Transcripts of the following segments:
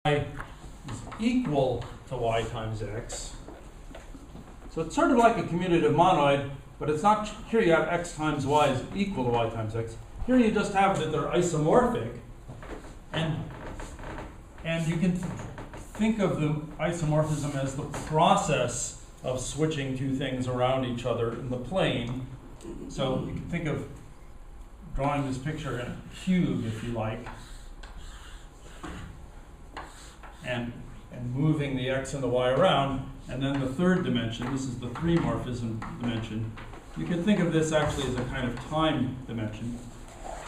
is equal to y times x. So it's sort of like a commutative monoid, but it's not, here you have x times y is equal to y times x. Here you just have that they're isomorphic, and you can think of the isomorphism as the process of switching two things around each other in the plane. So you can think of drawing this picture in a cube, if you like, and moving the x and the y around, and then the third dimension, this is the three-morphism dimension. You can think of this actually as a kind of time dimension.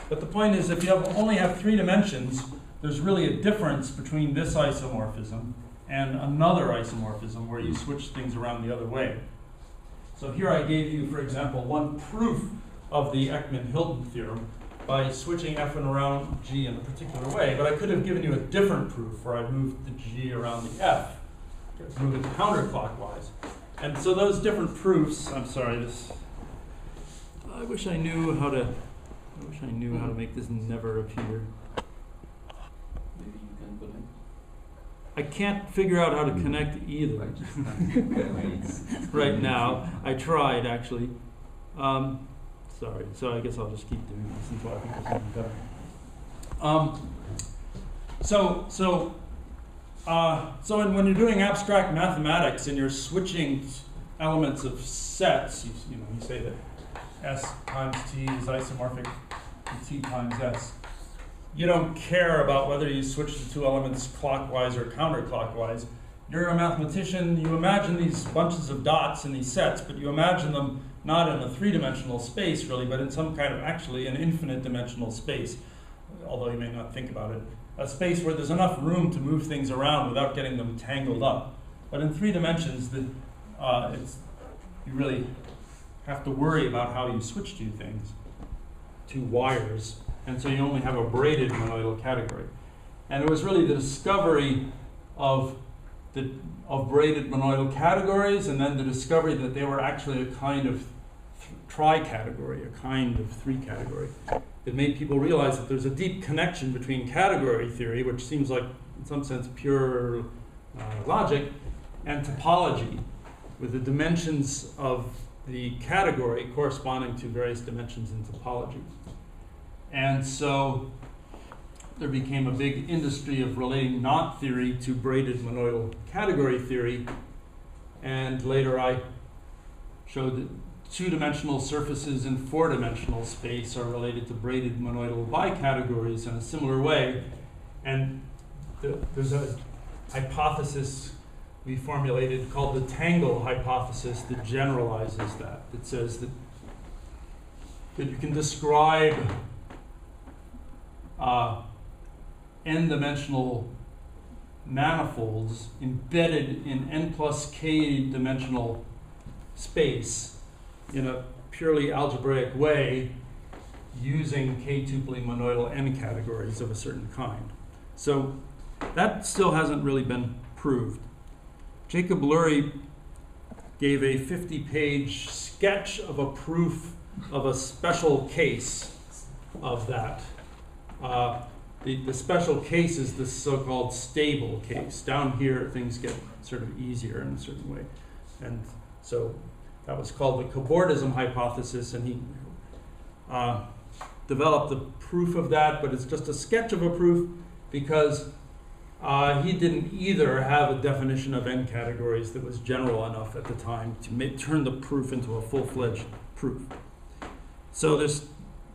But the point is, if you only have three dimensions, there's really a difference between this isomorphism and another isomorphism where you switch things around the other way. So here I gave you, for example, one proof of the Ekman-Hilton theorem by switching Fn around G in a particular way, but I could have given you a different proof where I moved the G around the F, move it counterclockwise. And so those different proofs, I'm sorry, I wish I knew how to make this never appear. Maybe you can connect. I can't figure out how to connect either. Right now. I tried, actually. Sorry, so I guess I'll just keep doing this until I think of something better. So when you're doing abstract mathematics and you're switching elements of sets, you say that S times T is isomorphic to T times S. You don't care about whether you switch the two elements clockwise or counterclockwise. You're a mathematician, you imagine these bunches of dots in these sets, but you imagine them not in a three-dimensional space, really, but in some kind of actually an infinite dimensional space, although you may not think about it. A space where there's enough room to move things around without getting them tangled up. But in three dimensions, you really have to worry about how you switch two things, two wires, and so you only have a braided monoidal category. And it was really the discovery of braided monoidal categories, and then the discovery that they were actually a kind of tri-category, a kind of three-category. It made people realize that there's a deep connection between category theory, which seems like, in some sense, pure logic, and topology, with the dimensions of the category corresponding to various dimensions in topology. And so there became a big industry of relating knot theory to braided monoidal category theory. And later I showed that two-dimensional surfaces in four-dimensional space are related to braided monoidal bicategories in a similar way. And there's a hypothesis we formulated called the Tangle hypothesis that generalizes that. It says that you can describe n-dimensional manifolds embedded in n plus k dimensional space in a purely algebraic way using k-tupling monoidal n categories of a certain kind. So that still hasn't really been proved. Jacob Lurie gave a 50-page sketch of a proof of a special case of that. The special case is the so-called stable case. Down here, things get sort of easier in a certain way. And so that was called the cobordism hypothesis, and he developed the proof of that, but it's just a sketch of a proof because he didn't either have a definition of n categories that was general enough at the time to turn the proof into a full-fledged proof. So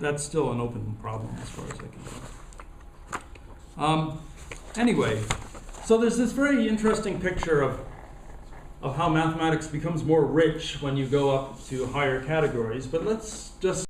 that's still an open problem as far as I can tell. Anyway, so there's this very interesting picture of how mathematics becomes more rich when you go up to higher categories, but let's just